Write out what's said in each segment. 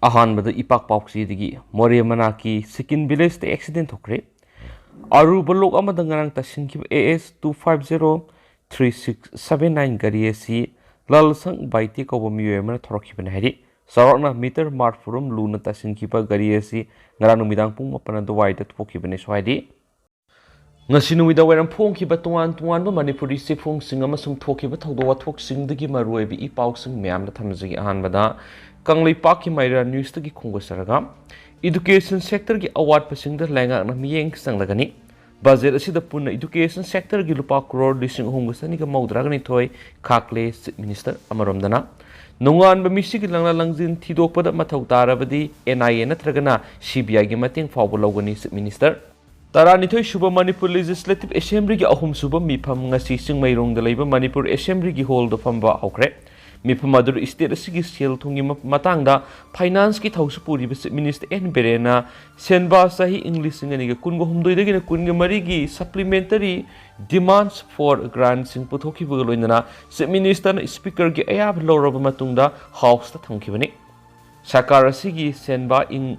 अहानबद इपाक पाउक्सीदगी more manaki Chikin Village the accident thokhre aruba lok amada ngarang tasinkhib AS 2503679 gari asi lalsang baiti ko bomiyo emana thorokhibane hari sarakna meter mart forum luna tasinkhiba gari asi ngarang numidang pung mapana dowai da thokhibane swadi ngasi numida wairam phongkhiba tongan tongan ba manipuri sifung sing amasung thokhiba thogdo wathok singdagi maruebi ipauk sing myam da thamjigi ahanbada Kanglai Paki Maira News to Kongosaraga Education sector gi award pasing the langa na miyeng sang lagani budget asi the puna education sector gi lupa crore lising hungusani ka maudragani thoi khakle minister amaromdana nungan ba misi gi langla langjin thidokpa da mathau tarabadi NIA natragana CBI gi mating fawbo logani minister Taranithoi Suba Manipur Legislative Assembly gi ahum suba mifam ngasi singmairong da leiba Manipur Assembly gi hold of famba hokre Mipamadur state asigi sel thungi matangda finance ki thausu puri minister N Berena senba sahi English ngani kungo humdoi dagi na kunga mari gi supplementary demands for grants sing puthoki bugaloinana se minister na speaker gi ayab loroba matungda house ta thangkibani sakar asigi senba ing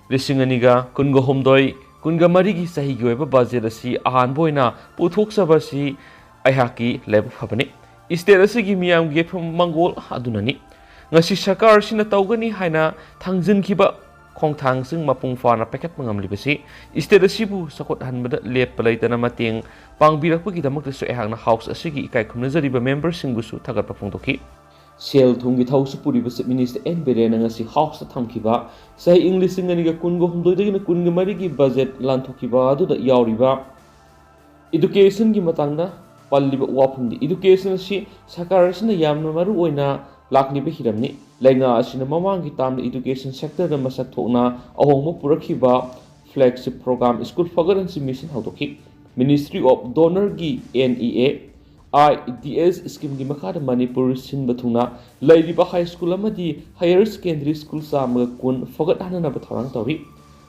lisingani ga kungo humdoi kunga mari gi sahi gi oiba budget asi ahan boina puthok sabasi ayhaki lebu phabani State asigi miyam ge mangol adunani ngasi sakar sina tawgani haina thangjin khiba khongthang sing mapung fana packet mangamli basi state asibu sakot hanbada lep palaitana mateng pangbirakpa gi damak su ehangna house asigi ikai khumna jariba member singbu su thagat papung doki sel thungi thausu puri basi minister N Berena ngasi house thamkhiba sai english ngani ga kungo humdoi dagi na kunga mari gi budget lanthokiba adu da yauriba education gi matangna Palliba wapumdi education si sakarasina yamna maru oina lakni be hiramni lenga asina mamangi tamna education sector da masak thokna ahongmo purakhiba flagship program school fagaransi mission hautoki Ministry of Donor gi NEA IDS scheme gi makha da Manipur sinba thungna lairiba high school amadi higher secondary school samga kun fagat hanana ba thorang tawi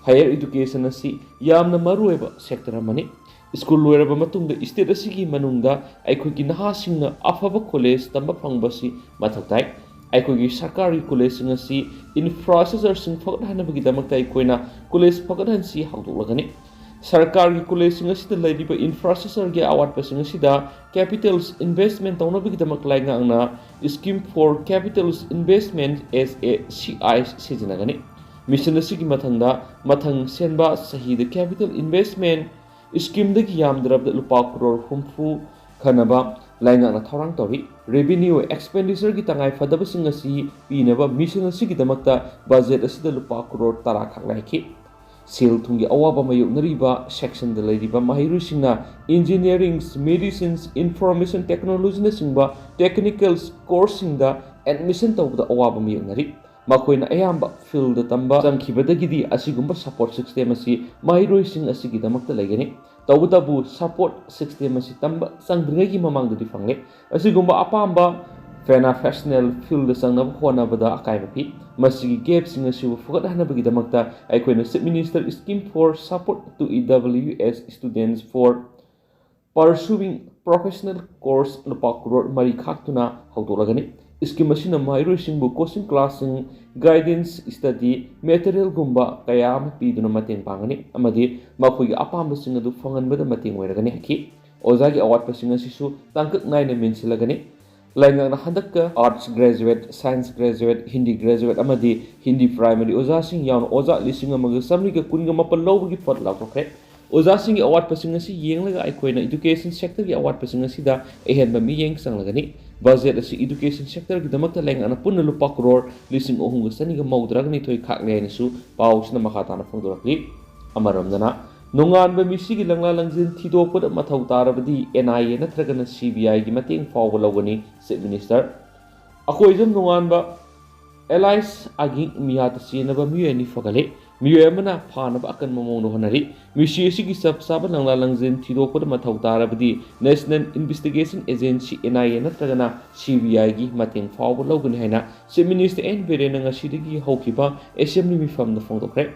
higher education asi yamna maru eba sector amani School loiraba matungda state asigi manungda aikogi nahasingna afaba college tamba phangbasi mathaktai aikogi sarkari college singasi infrastructure sing faghanabagi damakta aikoina college faghansi hawdolagani sarkari college singasi da laidiba infrastructure ge award pasingasi da capitals investment tawnabagi damak lainga angna scheme for capitals investment SACI sijinagani mission asigi mathangda mathang senba sahida capital investment Scheme the Yamdrab the Lupa crore humfu Kanaba, Langa Tarang Tori, revenue expenditure gitangai Fadabasingasi, Pinaba, mission Sigitamata, budget as the Lupa crore Tarakak like Seal Tungi Awaba Nariba, section the Ladiba Mahirusina, engineering, medicines, information technology Singba, technicals, coursing the admission of the Awaba Nari. Makoina ayamba field the tamba jangkhibadagidi asigumba support system asi mahiroi sing asigidamakta laigani tawdabu support system asi tamba sangdringagi mamangdudi fangle asigumba apamba professional field sangnab honabada akaibapi masigi gap sing asi fugat hanabagidamakta aikoina chief minister scheme for support to EWS students for pursuing professional course lupa crore mari khaktuna hawdolagani Scheme asina mahiroi singbu coaching classing guidance study material gumba kaya piduna mateng pangani amadi makhoi apamba sing adu fanganbada mateng oiragani haki ozagi award pasing asisu tangkak naina minsilagani lainga na handakka arts graduate science graduate hindi graduate amadi hindi primary oza sing yawn oza lising amaga samriga kunga mapal lawgi pot lakrokre oza sing award pasing asi yenglaga aikoina education sector gi award pasing asi da ehenba mi yeng sanglagani budget asi education sector gi damakta leng ana punna lupa crore lising ohum gasani ga maudragni thoi khakle ni su pausna makhata na phongdorakli amaramdana nungan ba misi gi langla langjin thidokpa mathau tarabadi NIA natragana CBI gi mateng fawba logani chief minister akoijam nungan ba allies agi miyata sina ba miyani fagale miyamana phana ba akan mamong no honari misi asigi sab langla langjin thidokpa mathau tarabadi National Investigation Agency NIA natragana CBI gi mateng fawba logani haina chief minister N Berena ngasidagi haukiba assembly mifam na phongdokre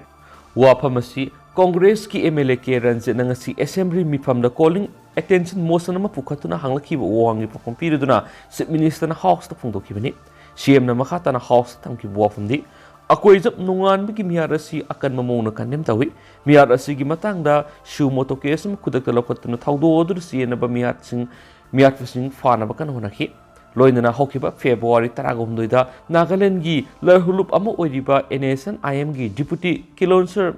waphamasi Congress ki MLA ke ranjit ngasi assembly mifam da calling attention motion ma pukhatuna hanglaki bo wangi pakom piriduna chief minister na house ta phongdokibani CM na makata na house tamki wafamdi ꯑꯀꯣꯏꯖꯞ ꯅꯣꯡꯉꯥꯟꯕꯒꯤ ꯃꯤꯌꯥꯠ ꯑꯁꯤ ꯑꯀꯟꯕ ꯃꯑꯣꯡꯗ condemn ꯇꯧꯏ ꯃꯤꯌꯥꯠ ꯑꯁꯤꯒꯤ ꯃꯇꯥꯡꯗ ꯁꯨ ꯃꯣꯇꯣ case ꯑꯃ ꯈꯨꯗꯛꯇ ꯂꯧꯈꯠꯇꯨꯅ ꯊꯧꯗꯣꯛ ꯑꯗꯨꯗ ꯆꯦꯟꯅꯕ ꯃꯤꯌꯥꯠꯄꯁꯤꯡ ꯐꯥꯅꯕ ꯀꯟꯅ ꯍꯣꯠꯅꯈꯤ ꯂꯣꯏꯅꯅ ꯍꯧꯈꯤꯕ ꯐꯦꯕ꯭ꯔꯨꯋꯥꯔꯤ 13ꯗ ꯅꯥꯒꯥꯂꯦꯟꯗꯒꯤ ꯂꯔꯍꯨꯂꯨꯞ ꯑꯃ ꯑꯣꯏꯔꯤꯕ NSNIMꯒꯤ ꯗꯤꯄꯨꯇꯤ ꯀꯤꯂꯣꯟꯁꯔ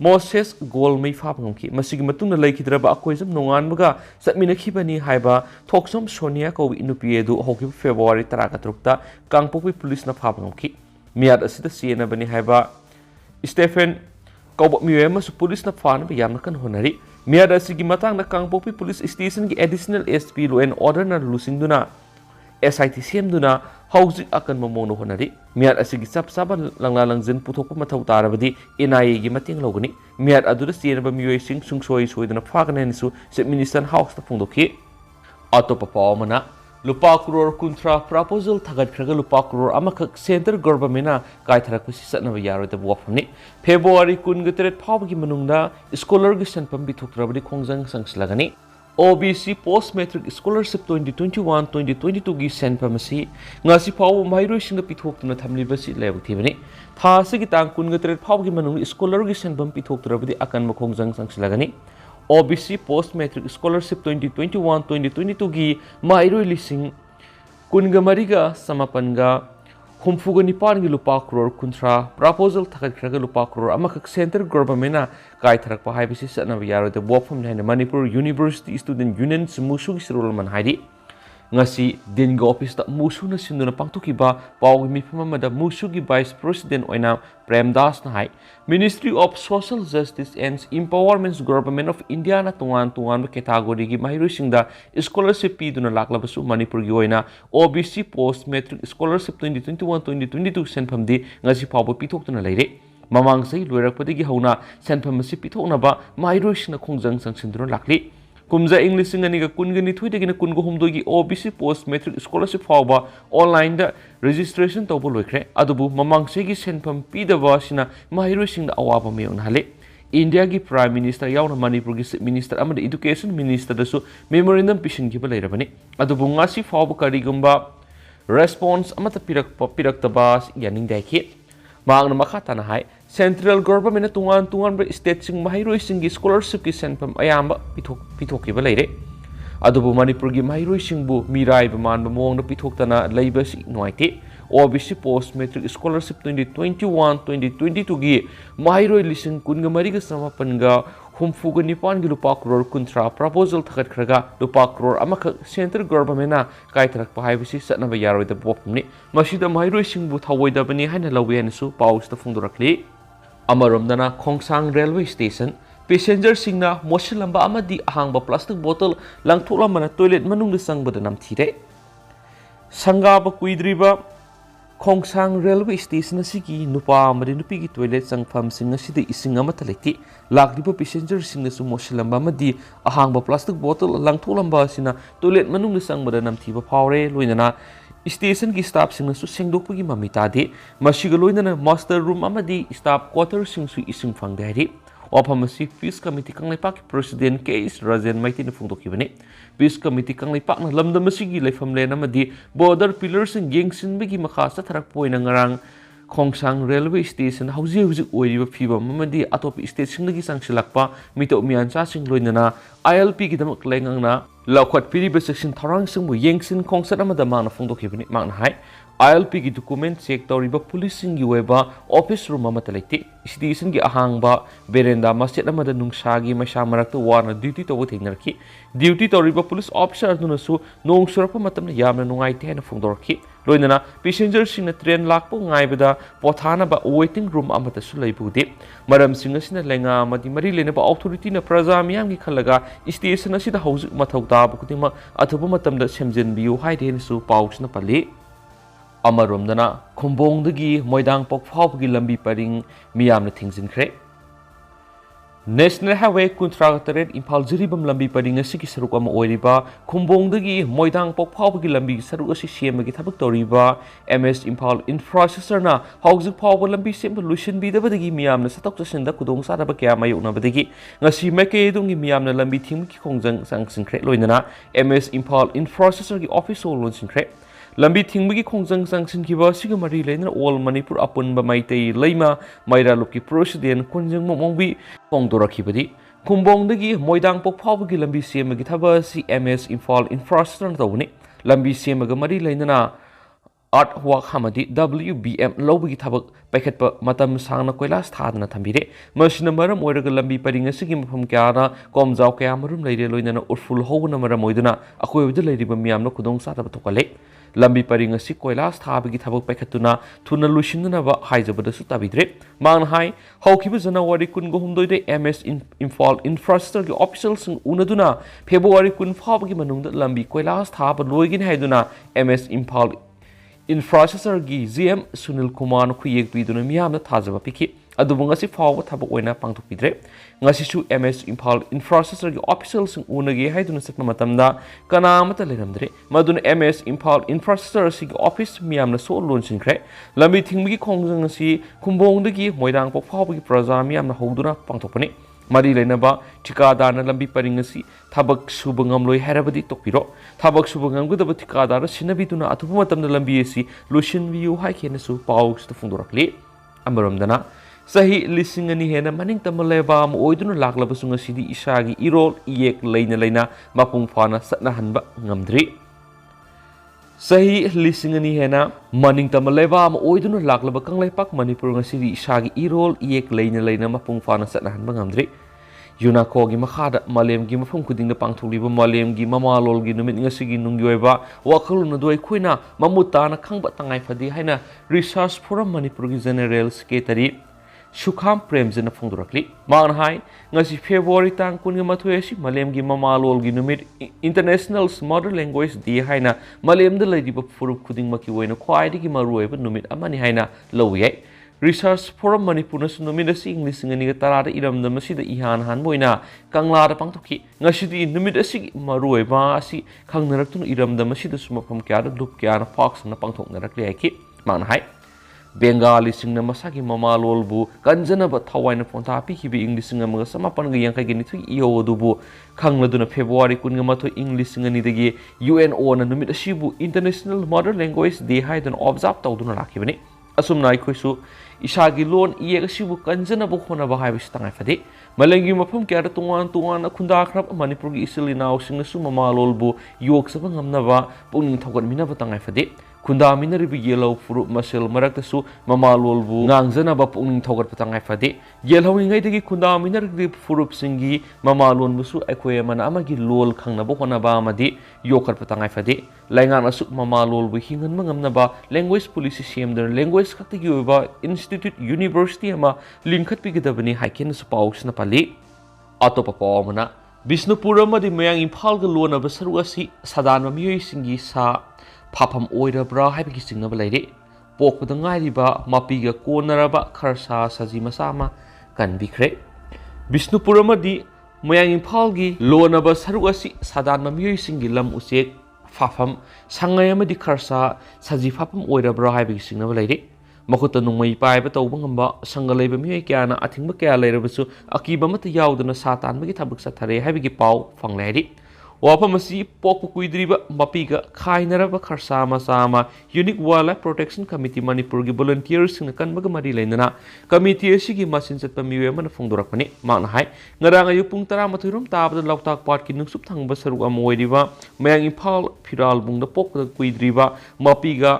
ꯃꯣꯁꯦꯁ ꯒꯣꯜꯃꯩ ꯐꯥꯕ ꯉꯝꯈꯤ ꯃꯁꯤꯒꯤ ꯃꯇꯨꯡꯗ ꯂꯩꯈꯤꯗ꯭ꯔꯕ ꯑꯀꯣꯏꯖꯞ ꯅꯣꯡꯉꯥꯟꯕꯒ ꯆꯠꯃꯤꯟꯅꯈꯤꯕꯅꯤ ꯍꯥꯏꯕ ꯊꯣꯛꯁꯝ ꯁꯣꯅꯤꯌꯥ ꯀꯧꯕ ꯅꯨꯄꯤ ꯑꯗꯨ ꯍꯧꯈꯤꯕ ꯐꯦꯕ꯭ꯔꯨꯋꯥꯔꯤ 13ꯗ ꯀꯥꯡꯄꯣꯛꯄꯤ ꯄꯨꯂꯤꯁꯅ ꯐꯥꯕ ꯉꯝꯈꯤ ꯃꯤꯌꯥꯠ ꯑꯁꯤꯗ ꯆꯦꯟꯅꯕꯅꯤ ꯍꯥꯏꯕ ꯁ꯭ꯇꯦꯐꯦꯟ ꯀꯧꯕ ꯃꯤꯑꯣꯏ ꯑꯃꯁꯨ ꯄꯨꯂꯤꯁꯅ ꯐꯥꯅꯕ ꯌꯥꯝꯅ ꯀꯟꯅ ꯍꯣꯠꯅꯔꯤ ꯃꯤꯌꯥꯠ ꯑꯁꯤꯒꯤ ꯃꯇꯥꯡꯗ ꯀꯥꯡꯄꯣꯛꯄꯤ ꯄꯨꯂꯤꯁ ꯁ꯭ꯇꯦꯁꯟꯒꯤ ꯑꯦꯗꯤꯁꯅꯦꯜ SP ꯂꯣ ꯑꯦꯟ ꯑꯣꯔꯗꯔꯅ ꯂꯨꯆꯤꯡꯗꯨꯅ SIT ꯁꯦꯝꯗꯨꯅ ꯍꯧꯖꯤꯛ ꯑꯀꯟꯕ ꯃꯑꯣꯡꯗ ꯍꯣꯠꯅꯔꯤ ꯃꯤꯌꯥꯠ ꯑꯁꯤꯒꯤ ꯆꯞ ꯆꯥꯕ ꯂꯪꯂꯥ ꯂꯪꯖꯟ ꯄꯨꯊꯣꯛꯄ ꯃꯊꯧ ꯇꯥꯔꯕꯗꯤ NIAꯒꯤ ꯃꯇꯦꯡ ꯂꯧꯒꯅꯤ ꯃꯤꯌꯥꯠ ꯑꯗꯨꯗ ꯆꯦꯟꯅꯕ ꯃꯤꯑꯣꯏꯁꯤꯡ ꯁꯨꯡꯁꯣꯏ ꯁꯣꯏꯗꯅ ꯐꯥꯒꯅꯤ ꯍꯥꯏꯅꯁꯨ ꯆꯤꯞ ꯃꯤꯅꯤꯁꯇꯔ ꯍꯥꯎꯁꯇ ꯐꯣꯡꯗꯣꯛꯈꯤ ꯑꯇꯣꯞꯄ ꯄꯥꯎ ꯑꯃꯅ lupa crore kuntra proposal thagatkhraga lupa crore amakak center government kaitharakpasi satnaba yaroida wafamni February 23 phawgi manungda scholar gi sanpam bithoktrabadi khongjang sangslagani OBC post matric scholarship 2021-2022 gi sanpam asi ngasi phaw mairoi singa pithoktuna thamlibasi lebthibani tha asigi tang 23 phawgi manungda scholar gi sanpam pithokrabadi akanma khongjang sangslagani OBC post matric scholarship 2021-2022 gi mairoi lising kunga mariga samapanga humfuga nipan gi lupa crore kuntra proposal thagatkhraga lupa crore amakak center government na kaitharakpa haibisi satnaba yaroida bofam haina Manipur University Student Union musu gi sirol man haidi ngasi dinga office ta musu na sinduna pangthukiba pawgi mifam amada musu gi vice president oina Premdas na hai Ministry of Social Justice and Empowerment Government of India na tungan category gi mahirusingda scholarship piduna laklabasu Manipur gi oina OBC post matric scholarship 2021-2022 senphamdi ngasi pawbo pithoktuna leire mamang sai loirakpadagi hauna senpham asi pithoknaba mahirusingna khongjang sangsinduna lakli kumza English singaniga kungani thuidagina kungo humdogi OBC post matric scholarship fawba online da registration tawbo loikre adubu mamangsegi senpham pidaba sina mahirosingda awaba mayona hale India gi Prime Minister yauna Manipur gi Minister amada Education Minister dasu memorandum pishingiba leirabani adubu ngasi fawba karigumba response amata piraktaba yaningdaiki maangna makhatana hai Central Government na tungan state sing mahiroi singi scholarship ki senpam ayamba pithokiba leire adubu Manipur gi mahiroi singbu mirai bamanba mongna pithoktana leiba si noite OBC post matric scholarship 2021-2022 gi mahiroi lising kunga mariga samapanga humfuga nipan gi lupa crore kuntra proposal thagatkhraga lupa crore amakha center government na kaitharakpa haibisi satnaba yaroida bopumni masida mahiroi singbu thawoidabani haina lawi hanasu pawsta phungdorakli Amaromdana Khongsang Railway Station passenger singna moshilamba amadi ahangba plastic bottle langthoklamana toilet manungda sangbada namthire sangaba kuidriba Khongsang Railway Station asigi nupa amadi nupi gi toilet sangpham sing asida ising amata leti lakriba passenger singna su moshilamba amadi ahangba plastic bottle langthoklamba asina toilet manungda sangbada namthiba phawre loinana Station ki staff sing su sengdokpagi mami tade masiga loinana master room amadi staff quarter sing su ising phangde hari ophamasi peace committee kanglaipak president KS Rajan Maitin phungdokibani peace committee kanglaipak na lamdamasigi leifam len amadi border pillars sing yengsinbagi makha satharak poina ngarang Khongsang Railway Station hauji oiriba phibam amadi atop station lagi sangsilakpa mito miancha sing loinana ILP ki damak lengangna lakwat piriba section tharang singbu yengsin khongsat amada mangna phongdokhibani mangna hai ILP ki document check tawriba police singi weba office room amata leite station gi ahangba berenda masjid amada nungsagi maisa marakta warna duty tawo thengnarki duty tawriba police officer dunasu nong surapa matamna yamna nungaite hena phongdorki loinana passenger singna train lakpo ngaibada pothana ba waiting room amata su leibude maram singa sina lenga amadi mari lenaba authority na praja miyam gi khalaga station asida hauzik mathau tabu kutima athuba matamda semjenbiu haide su pausna pali Amaromdana Khumbongdagi Moidang Pokphawgi lambi paring miyamna thingsinkhre National Highway Kuntragataret Imphal Jiribam lambi paring asigi saruk ama oiriba Khumbongdagi Moidang Pokphawgi lambi saruk asi semagi thabak toriba MS Imphal Infrastructure na hauzik phawba lambi semba lution bidabadagi miyamna satok chasinda kudong saraba kya mayuknabadagi ngasi makedungi miyamna lambi thingki khongjang sangsinkhre loinana MS Imphal Infrastructure gi office lonsingkhre lambi thingbi khongjang changsin kiba siga mari leina all manipur apunba maitei leima maira luki president kunjang momongbi pongdorakibadi kumbongdagi moidang pok phawgi lambi semagi thaba si ms imphal infrastructure tawni lambi semaga mari leina art work hamadi WBM lobigi thabak paikhatpa matam sangna koilas thadna thambire masina maram oiraga lambi paringa sigi mafam kyana komjaw kya marum leire loinana urful hobuna maram oiduna akoibda leiriba miyamna khudong sataba thokale lambi paringa si koilas thabagi thabak paikhatuna thuna lusinna ba haijabada su tabidre mang hai haukiba January kun go humdoide MS Imphal infrastructure gi officials unaduna February kun phawgi manungda lambi koilas thaba loigin haiduna MS Imphal infrastructure gi GM Sunil Kumar khuyek piduna miyamna thajaba piki adubu ngasi phawba thabak oina pangthokpidre ngasi su MS Imphal infrastructure gi officials unagi haiduna sakna matamda kanamata leramdre maduna MS Imphal infrastructure si office miyamna so launchingkhre lambi thingbi khongjang si kumbongdagi moidang pok phawbi praja miyamna hoduna pangthokpani mari leina tikadana lambi paringasi thabak subangam loi harabadi tokpiro thabak subangam gudaba tikadara sinabituna atupu matamda lambi asi lusin view hai khena su paus to fundorakli amaramdana sahi lisingani hena maning tamaleba am oiduna laklaba sunga sidi isagi irol iek leina mapung phana satna hanba ngamdri sahi lisingani hena maning tamaleba am oiduna laklaba kanglaipak manipur ngasidi isagi irol iek leina mapung phana satna hanba ngamdri UNESCO gi makhada malem gi mafum kuding da pangtholiba malem gi mamalol gi numit ngasigi nungyoiba wakhaluna doi khuina mamuta na khangba tangai phadi haina research forum manipur gi general secretary Sukham Premjana phongdorakli mang hai ngasi February tang kun ma thoesi malem gi mamalol gi numit international mother language day haina malem da leidiba furup khuding maki oina khwaidi gi maruiba numit amani haina lowye research forum manipur na numit asi english ngani ga tarada iramda masida ihan han boina kangla da pangthoki ngasidi numit asi maruiba asi khangnaraktu iramda masida sumapam kya da dup kya na fox na pangthoknarakli ai ki mang hai Bengali singna masaki mamalolbu kanjana ba thawaina phonta pikhibi english singa maga samapan ga yankai geni thu iyo dubu khangladuna February kun ga matho english singa ni dagi UNO na numit asibu international mother language day haidan observe tawduna rakhibani asumna ikhoisu isagi lon iye asibu kanjana ba khona ba haibi stangai fadi malengi mafum kya da tungan khunda khrap manipur gi isilina singna su mamalolbu yok saba ngamna ba pungning thogan mina ba tangai fadi khunda minari bi yellow furu masel marakta su mamalolbu ngangjana ba pungning thogat patangai fade yellow ngai degi khunda minari bi furup singi mamalon busu akhoi mana amagi lol khangna bo hona ba amadi yokar patangai fade laingan asu mamalolbu hingan mangamna ba language policy semdar language khakti gi ba institute university ama linkhat pi gidabani haiken su paus na pali atopa pawmana Bisnupur amadi mayang Imphal ga lona ba saru asi sadana miyoi singi sa Papam oirabra haibiki singnaba leire pokpada ngairiba mapiga konaraba kharsa saji masama kanbikre Bisnupur amadi Moyang Imphal gi lonaba saru asi sadan mamiyoi singi lam usek fafam sangai amadi kharsa saji fapam oirabra haibiki singnaba leire makuta nungmai paiba tawba ngamba sangalaiba miyoi kyana athingba kya leirabasu akiba mata yaudana satanbagi thabak sathare haibiki paw fanglari Wapamasi pokpu kuidriba mapiga khainaraba kharsa masama Unique Wildlife Protection Committee Manipur gi volunteers na kanbaga mari lainana committee asigi masin chatpa miwe mana phongdorakpani mangna hai ngarang ayu pung 12 rum tabada lautak part ki nungsup thangba saru amoiriba mayang Imphal phiral bungda pokda kuidriba mapiga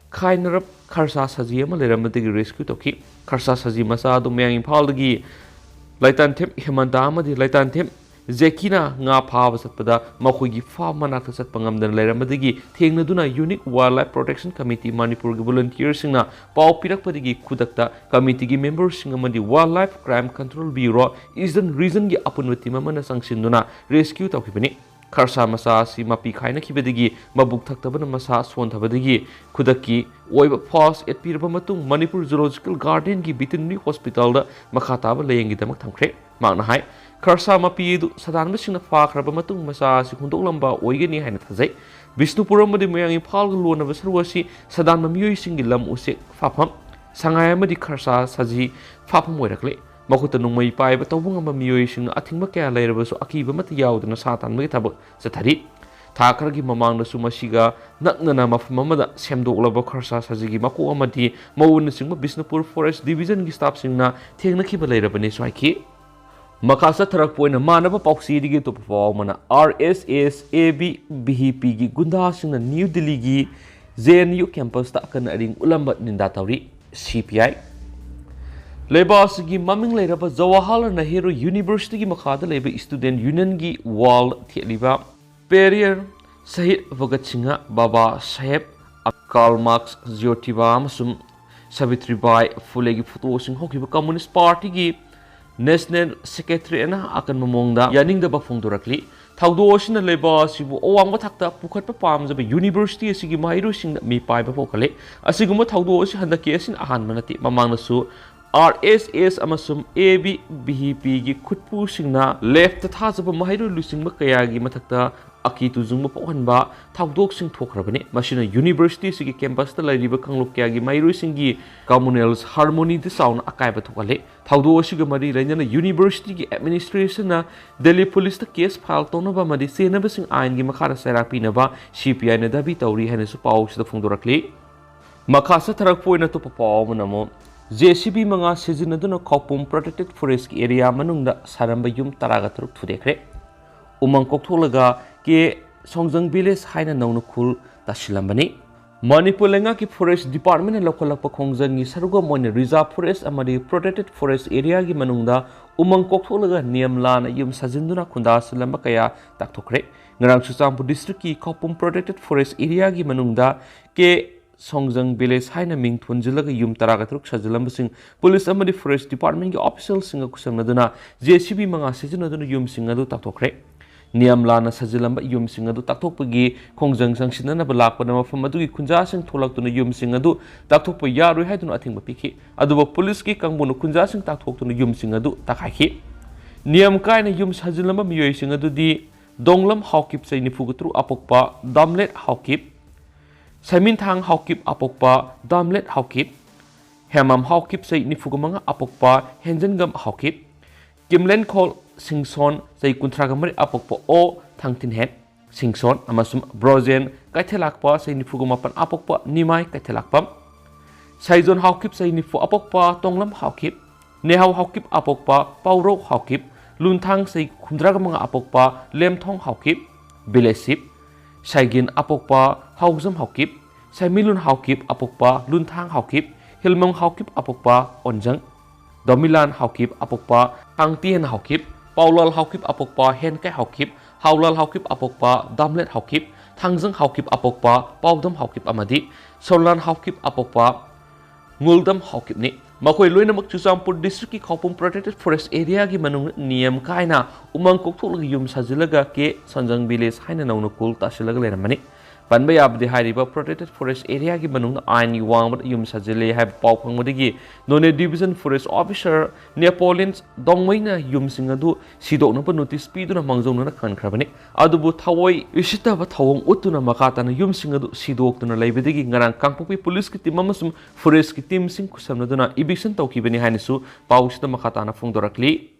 khainarab kharsa saji ama leramati rescue toki kharsa saji masa do mayang Imphal gi laitan them hemanta amadi laitan them Zekina nga phaba satpada makhoigi farm manakta satpa ngamdan leiramdagi thengnaduna Unique Wildlife Protection Committee Manipur gi volunteers singna paw pirakpadigi khudakta committee gi members singa mandi Wildlife Crime Control Bureau Eastern Region gi apunwati mamana sangsinduna rescue tawkibani kharsa masa si mapi khaina khibadigi mabuk thaktabana masa sonthabadigi khudaki oiba first aid pirba matung Manipur Zoological Garden gi veterinary hospital da makhataba leyengi damak thamkhre mangna hai kharsa mapi du sadanba singna fakhraba matung masa si hundok lamba oigeni haina thajai Bisnupur amadi Moyang Imphal ga lona basarwasi sadanba miyoi singi lam usek fafam sangai amadi kharsa saji fafam oirakle makuta nungmai paiba tawbung amba miyoi singna athingba kya leirabasu akiba mata yaudana satanbagi thabak sathari ꯊꯥ ꯈꯔꯒꯤ ꯃꯃꯥꯡꯗꯁꯨ ꯃꯁꯤꯒ ꯅꯛꯅꯅ ꯃꯐꯝ ꯑꯃꯗ ꯁꯦꯝꯗꯣꯛꯂꯕ ꯈꯔꯁꯥ ꯁꯖꯤꯒꯤ ꯃꯀꯣꯛ ꯑꯃꯗꯤ ꯃꯧꯅꯆꯤꯡꯕ Bishnupur forest ꯗꯤꯕꯤꯖꯟꯒꯤ ꯁ꯭ꯇꯥꯐꯁꯤꯡꯅ ꯊꯦꯡꯅꯈꯤꯕ ꯂꯩꯔꯕꯅꯦꯁꯨ ꯍꯥꯏꯈꯤ꯫ ꯃꯈꯥ ꯆꯠꯊꯔꯛꯄ ꯑꯣꯏꯅ ꯃꯥꯟꯅꯕ ꯄꯥꯎꯆꯦꯗꯒꯤ ꯑꯇꯣꯞꯄ ꯄꯥꯎ ꯑꯃꯅ RSS AB BHPꯒꯤ ꯒꯨꯟꯗꯥꯁꯤꯡꯅ ꯅ꯭ꯌꯨ ꯗꯤꯜꯂꯤꯒꯤ JNU ꯀꯦꯝꯄꯁꯇ ꯑꯀꯟ ꯑꯔꯤꯡ ꯎꯠꯂꯝꯕ ꯅꯤꯟꯗꯥ ꯇꯧꯔꯤ꯫ CPI ꯂꯩꯕꯥꯛ ꯑꯁꯤꯒꯤ ꯃꯃꯤꯡ ꯂꯩꯔꯕ ꯖꯋꯥꯍꯔꯂꯥꯜ ꯅꯦꯍꯔꯨ ꯌꯨꯅꯤꯚꯔꯁꯤꯇꯤꯒꯤ ꯃꯈꯥꯗ ꯂꯩꯕ ꯁ꯭ꯇꯨꯗꯦꯟꯠ ꯌꯨꯅꯤꯌꯟꯒꯤ ꯋꯥꯜ ꯊꯦꯠꯂꯤꯕ ꯄꯦꯔꯤꯌꯔ ꯁꯍꯤꯗ ꯚꯒꯠ ꯁꯤꯡꯍ ꯕꯥꯕꯥ ꯁꯥꯍꯦꯕ ꯀꯥꯔꯜ ꯃꯥꯔꯛꯁ ꯖ꯭ꯌꯣꯇꯤꯕꯥ ꯑꯃꯁꯨꯡ ꯁꯥꯕꯤꯇ꯭ꯔꯤꯕꯥꯏ ꯐꯨꯂꯦꯒꯤ ꯐꯣꯇꯣꯁꯤꯡ ꯍꯧꯈꯤꯕ ꯀꯝꯃꯨꯅꯤꯁꯠ ꯄꯥꯔꯇꯤꯒꯤ ꯅꯦꯁꯅꯦꯜ ꯁꯦꯀ꯭ꯔꯦꯇꯔꯤꯌꯦꯠꯅ ꯑꯀꯟꯕ ꯃꯑꯣꯡꯗ ꯌꯥꯅꯤꯡꯗꯕ ꯐꯣꯡꯗꯣꯔꯛꯂꯤ꯫ ꯊꯧꯗꯣꯛ ꯑꯁꯤꯅ ꯂꯩꯕꯥꯛ ꯑꯁꯤꯕꯨ ꯑꯋꯥꯡꯕ ꯊꯥꯛꯇ ꯄꯨꯈꯠꯄ ꯄꯥꯝꯖꯕ ꯌꯨꯅꯤꯚꯔꯁꯤꯇꯤ ꯑꯁꯤꯒꯤ ꯃꯍꯩꯔꯣꯏꯁꯤꯡꯗ ꯃꯤ ꯄꯥꯏꯕ ꯄꯣꯛꯍꯜꯂꯤ꯫ ꯑꯁꯤꯒꯨꯝꯕ ꯊꯧꯗꯣꯛ ꯑꯁꯤ ꯍꯟꯗꯛꯀꯤ ꯑꯁꯤꯅ ꯑꯍꯥꯟꯕ ꯅꯠꯇꯦ꯫ ꯃꯃꯥꯡꯗꯁꯨ RSS ꯑꯃꯁꯨꯡ AB BHPꯒꯤ ꯈꯨꯠꯄꯨꯁꯤꯡꯅ ꯂꯦꯐꯇ ꯊꯥꯖꯕ ꯃꯍꯩꯔꯣꯏ ꯂꯨꯆꯤꯡꯕ ꯀꯌꯥꯒꯤ ꯃꯊꯛꯇ ꯑꯀꯤ ꯇꯨꯖꯨꯡꯕ ꯄꯣꯛꯍꯟꯕ ꯊꯧꯗꯣꯛꯁꯤꯡ ꯊꯣꯛꯈ꯭ꯔꯕꯅꯤ꯫ ꯃꯁꯤꯅ ꯌꯨꯅꯤꯚꯔꯁꯤꯇꯤ ꯑꯁꯤꯒꯤ ꯀꯦꯝꯄꯁꯇ ꯂꯩꯔꯤꯕ ꯀꯥꯡꯂꯨꯞ ꯀꯌꯥꯒꯤ ꯃꯍꯩꯔꯣꯏꯁꯤꯡꯒꯤ ꯀꯝꯃꯨꯅꯦꯜ ꯍꯥꯔꯃꯣꯅꯤꯗ ꯆꯥꯎꯅ ꯑꯀꯥꯏꯕ ꯊꯣꯛꯍꯜꯂꯤ꯫ ꯊꯧꯗꯣꯛ ꯑꯁꯤꯒ ꯃꯔꯤ ꯂꯩꯅꯅ ꯌꯨꯅꯤꯚꯔꯁꯤꯇꯤꯒꯤ ꯑꯦꯗꯃꯤꯅꯤꯁꯇ꯭ꯔꯦꯁꯟꯅ ꯗꯦꯜꯂꯤ ꯄꯨꯂꯤꯁꯇ ꯀꯦꯁ ꯐꯥꯏꯜ ꯇꯧꯅꯕ ꯑꯃꯗꯤ ꯆꯦꯟꯅꯕꯁꯤꯡ ꯑꯥꯏꯟꯒꯤ ꯃꯈꯥꯗ ꯆꯩꯔꯥꯛ ꯄꯤꯅꯕ CPIꯅ ꯗꯥꯕꯤ ꯇꯧꯔꯤ ꯍꯥꯏꯅꯁꯨ ꯄꯥꯎ ꯑꯁꯤꯗ ꯐꯣꯡꯗꯣꯔꯛꯂꯤ꯫ ꯃꯈꯥ ꯆꯠꯊꯔꯛꯄ ꯑꯣꯏꯅ ꯑꯇꯣꯞꯄ ꯄꯥꯎ ꯑꯃꯅ ꯑꯃꯨꯛ JCB 5 ꯁꯤꯖꯤꯟꯅꯗꯨꯅ ꯈꯧꯄꯨꯝ ꯄ꯭ꯔꯣꯇꯦꯛꯇꯦꯗ ꯐꯣꯔꯦꯁꯠꯀꯤ ꯑꯦꯔꯤꯌꯥ ꯃꯅꯨꯡꯗ ꯁꯥꯔꯝꯕ ꯌꯨꯝ 13 ꯊꯨꯗꯦꯈ꯭ꯔꯦ꯫ ꯎꯃꯪ ꯀꯣꯛꯊꯣꯛꯂꯒ ꯀꯦ ꯁꯣꯡꯖꯪ ꯚꯤꯂꯦꯖ ꯍꯥꯏꯅ ꯅꯧꯅ ꯈꯨꯜ ꯇꯥꯁꯤꯜꯂꯝꯕꯅꯤ꯫ ꯃꯅꯤꯄꯨꯔ ꯂꯩꯉꯥꯛꯀꯤ ꯐꯣꯔꯦꯁꯠ ꯗꯤꯄꯥꯔꯠꯃꯦꯟꯠꯅ ꯂꯧꯈꯠꯂꯛꯄ ꯈꯣꯡꯖꯪꯒꯤ ꯁꯔꯨꯛ ꯑꯃ ꯑꯣꯏꯅ ꯔꯤꯖꯥꯔꯚ ꯐꯣꯔꯦꯁꯠ ꯑꯃꯗꯤ ꯄ꯭ꯔꯣꯇꯦꯛꯇꯦꯗ ꯐꯣꯔꯦꯁꯠ ꯑꯦꯔꯤꯌꯥꯒꯤ ꯃꯅꯨꯡꯗ ꯎꯃꯪ ꯀꯣꯛꯊꯣꯛꯂꯒ ꯅꯤꯌꯝ ꯂꯥꯟꯅ ꯌꯨꯝ ꯁꯥꯖꯤꯟꯗꯨꯅ ꯈꯨꯟꯗꯥꯁꯤꯜꯂꯝꯕ ꯀꯌꯥ ꯇꯥꯛꯊꯣꯛꯈ꯭ꯔꯦ꯫ ꯉꯔꯥꯡ ꯆꯨꯔꯆꯥꯟꯄꯨꯔ ꯗꯤꯁꯇ꯭ꯔꯤꯛꯀꯤ ꯈꯧꯄꯨꯝ ꯄ꯭ꯔꯣꯇꯦꯛꯇꯦꯗ ꯐꯣꯔꯦꯁꯠ ꯑꯦꯔꯤꯌꯥꯒꯤ ꯃꯅꯨꯡꯗ ꯀꯦ ꯁꯣꯡꯖꯪ ꯚꯤꯂꯦꯖ ꯍꯥꯏꯅ ꯃꯤꯡ ꯊꯣꯟꯖꯤꯜꯂꯒ ꯌꯨꯝ 13 ꯁꯥꯖꯤꯜꯂꯝꯕꯁꯤꯡ ꯄꯨꯂꯤꯁ ꯑꯃꯗꯤ ꯐꯣꯔꯦꯁꯠ ꯗꯤꯄꯥꯔꯠꯃꯦꯟꯠꯀꯤ ꯑꯣꯐꯤꯁꯤꯌꯦꯜꯁꯤꯡꯒ ꯈꯨꯠꯁꯝꯅꯗꯨꯅ JCB 5 ꯁꯤꯖꯤꯟꯅꯗꯨꯅ ꯌꯨꯝꯁꯤꯡ ꯑꯗꯨ ꯇꯥꯛꯊꯣꯛꯈ꯭ꯔꯦ꯫ ꯅꯤꯌꯝ ꯂꯥꯟꯅ ꯁꯥꯖꯤꯜꯂꯝꯕ ꯌꯨꯝꯁꯤꯡ ꯑꯗꯨ ꯇꯥꯛꯊꯣꯛꯄꯒꯤ ꯈꯣꯡꯖꯪ ꯆꯪꯁꯤꯟꯅꯅꯕ ꯂꯥꯛꯄꯗ ꯃꯐꯝ ꯑꯗꯨꯒꯤ ꯈꯨꯟꯖꯥꯁꯤꯡ ꯊꯣꯛꯂꯛꯇꯨꯅ ꯌꯨꯝꯁꯤꯡ ꯑꯗꯨ ꯇꯥꯛꯊꯣꯛꯄ ꯌꯥꯔꯣꯏ ꯍꯥꯏꯗꯨꯅ ꯑꯊꯤꯡꯕ ꯄꯤꯈꯤ꯫ ꯑꯗꯨꯕꯨ ꯄꯨꯂꯤꯁꯀꯤ ꯀꯥꯡꯕꯨꯅ ꯈꯨꯟꯖꯥꯁꯤꯡ ꯇꯥꯛꯊꯣꯛꯇꯨꯅ ꯌꯨꯝꯁꯤꯡ ꯑꯗꯨ ꯇꯥꯛꯈꯥꯏꯈꯤ꯫ ꯅꯤꯌꯝ ꯀꯥꯏꯅ ꯌꯨꯝ ꯁꯥꯖꯤꯜꯂꯝꯕ ꯃꯤꯑꯣꯏꯁꯤꯡ ꯑꯗꯨꯗꯤ ꯗꯣꯡꯂꯝ ꯍꯥꯎꯀꯤꯞ ꯆꯍꯤ 93 ꯑꯄꯣꯛꯄ ꯗꯥꯝꯂꯦꯠ ꯍꯥꯎꯀꯤꯞ, ꯁꯩꯃꯤꯟꯊꯥꯡ ꯍꯥꯎꯀꯤꯞ ꯑꯄꯣꯛꯄ ꯗꯥꯝꯂꯦꯠ ꯍꯥꯎꯀꯤꯞ, ꯍꯦꯃꯝ ꯍꯥꯎꯀꯤꯞ ꯆꯍꯤ 95 ꯑꯄꯣꯛꯄ ꯍꯦꯟꯖꯟꯒꯝ ꯍꯥꯎꯀꯤꯞ, ꯀꯤꯝꯂꯦꯟꯈꯣꯜ ꯁꯤꯡꯁꯣꯟ ꯆꯍꯤ 33 ꯑꯄꯣꯛꯄ ꯑꯣ ꯊꯥꯡꯇꯤꯟꯍꯦꯠ ꯁꯤꯡꯁꯣꯟ ꯑꯃꯁꯨꯡ ꯕ꯭ꯔꯣꯖꯦꯟ ꯀꯩꯊꯦꯜꯂꯥꯛꯄ ꯆꯍꯤ 94 ꯑꯄꯣꯛꯄ ꯅꯤꯃꯥꯏ ꯀꯩꯊꯦꯜꯂꯥꯛꯄꯝ, ꯁꯩꯖꯣꯟ ꯍꯥꯎꯀꯤꯞ ꯆꯍꯤ 90 ꯑꯄꯣꯛꯄ ꯇꯣꯡꯂꯝ ꯍꯥꯎꯀꯤꯞ, ꯅꯦꯍꯥꯎ ꯍꯥꯎꯀꯤꯞ ꯑꯄꯣꯛꯄ ꯄꯥꯎꯔꯧ ꯍꯥꯎꯀꯤꯞ, ꯂꯨꯟꯊꯥꯡ ꯆꯍꯤ 35 ꯑꯄꯣꯛꯄ ꯂꯦꯝꯊꯣꯡ ꯍꯥꯎꯀꯤꯞ, ꯕꯤꯂꯦꯁꯤꯞ, ꯁꯥꯏꯒꯤꯟ ꯑꯄꯣꯛꯄ ꯍꯥꯎꯖꯝ ꯍꯥꯎꯀꯤꯞ, ꯁꯩꯃꯤꯂꯨꯟ ꯍꯥꯎꯀꯤꯞ ꯑꯄꯣꯛꯄ ꯂꯨꯟꯊꯥꯡ ꯍꯥꯎꯀꯤꯞ, ꯍꯤꯜꯃꯪ ꯍꯥꯎꯀꯤꯞ ꯑꯄꯣꯛꯄ ꯑꯣꯟꯖꯪ, ꯗꯣꯃꯤꯂꯥꯟ ꯍꯥꯎꯀꯤꯞ ꯑꯄꯣꯛꯄ ꯍꯥꯡꯇꯤꯌꯟ ꯍꯥꯎꯀꯤꯞ, ꯄꯥꯎꯂꯥꯜ ꯍꯥꯎꯀꯤꯞ ꯑꯄꯣꯛꯄ ꯍꯦꯟꯀꯥꯏ ꯍꯥꯎꯀꯤꯞ, ꯍꯥꯎꯂꯥꯜ ꯍꯥꯎꯀꯤꯞ ꯑꯄꯣꯛꯄ ꯗꯥꯝꯂꯦꯠ ꯍꯥꯎꯀꯤꯞ, ꯊꯥꯡꯖꯪ ꯍꯥꯎꯀꯤꯞ ꯑꯄꯣꯛꯄ ꯄꯥꯎꯗꯝ ꯍꯥꯎꯀꯤꯞ ꯑꯃꯗꯤ ꯁꯣꯔꯂꯥꯟ ꯍꯥꯎꯀꯤꯞ ꯑꯄꯣꯛꯄ ꯉꯨꯜꯗꯝ ꯍꯥꯎꯀꯤꯞꯅꯤ꯫ ꯃꯈꯣꯏ ꯂꯣꯏꯅꯃꯛ ꯆꯨꯔꯆꯥꯟꯄꯨꯔ ꯗꯤꯁꯇ꯭ꯔꯤꯛꯀꯤ ꯈꯧꯄꯨꯝ ꯄ꯭ꯔꯣꯇꯦꯛꯇꯦꯗ ꯐꯣꯔꯦꯁꯠ ꯑꯦꯔꯤꯌꯥꯒꯤ ꯃꯅꯨꯡꯗ ꯅꯤꯌꯝ ꯀꯥꯏꯅ ꯎꯃꯪ ꯀꯣꯛꯊꯣꯛꯂꯒ ꯌꯨꯝ ꯁꯥꯖꯤꯜꯂꯒ ꯀꯦ ꯁꯣꯡꯖꯪ ꯚꯤꯂꯦꯖ ꯍꯥꯏꯅ ꯅꯧꯅ ꯈꯨꯜ ꯇꯥꯁꯤꯜꯂꯒ ꯂꯩꯔꯝꯕꯅꯤ꯫ ꯄꯟꯕ ꯌꯥꯕꯗꯤ ꯍꯥꯏꯔꯤꯕ ꯄ꯭ꯔꯣꯇꯦꯛꯇꯦꯗ ꯐꯣꯔꯦꯁꯠ ꯑꯦꯔꯤꯌꯥꯒꯤ ꯃꯅꯨꯡꯗ ꯑꯥꯏꯟꯒꯤ ꯋꯥꯡꯃꯗ ꯌꯨꯝ ꯁꯥꯖꯤꯜꯂꯦ ꯍꯥꯏꯕ ꯄꯥꯎ ꯐꯪꯕꯗꯒꯤ ꯅꯣꯅꯦ ꯗꯤꯕꯤꯖꯟ ꯐꯣꯔꯦꯁꯠ ꯑꯣꯐꯤꯁꯥꯔ ꯅꯦꯄꯣꯂꯤꯟꯁ ꯗꯣꯡꯃꯩꯅ ꯌꯨꯝꯁꯤꯡ ꯑꯗꯨ ꯁꯤꯗꯣꯛꯅꯕ ꯅꯣꯇꯤꯁ ꯄꯤꯗꯨꯅ ꯃꯥꯡꯖꯧꯅꯅ ꯈꯟꯈ꯭ꯔꯕꯅꯤ꯫ ꯑꯗꯨꯕꯨ ꯊꯑꯣꯏ ꯎꯁꯤꯠꯇꯕ ꯊꯧꯑꯣꯡ ꯎꯠꯇꯨꯅ ꯃꯈꯥ ꯇꯥꯅ ꯌꯨꯝꯁꯤꯡ ꯑꯗꯨ ꯁꯤꯗꯣꯛꯇꯨꯅ ꯂꯩꯕꯗꯒꯤ ꯉꯔꯥꯡ ꯀꯥꯡꯄꯣꯛꯄꯤ ꯄꯨꯂꯤꯁꯀꯤ ꯇꯤꯝ ꯑꯃꯁꯨꯡ ꯐꯣꯔꯦꯁꯠꯀꯤ ꯇꯤꯝꯁꯤꯡ ꯈꯨꯠꯁꯝꯅꯗꯨꯅ ꯏꯕꯤꯛꯁꯟ ꯇꯧꯈꯤꯕꯅꯤ ꯍꯥꯏꯅꯁꯨ ꯄꯥꯎꯁꯤꯗ ꯃꯈꯥ ꯇꯥꯅ ꯐꯣꯡꯗꯣꯔꯛꯂꯤ꯫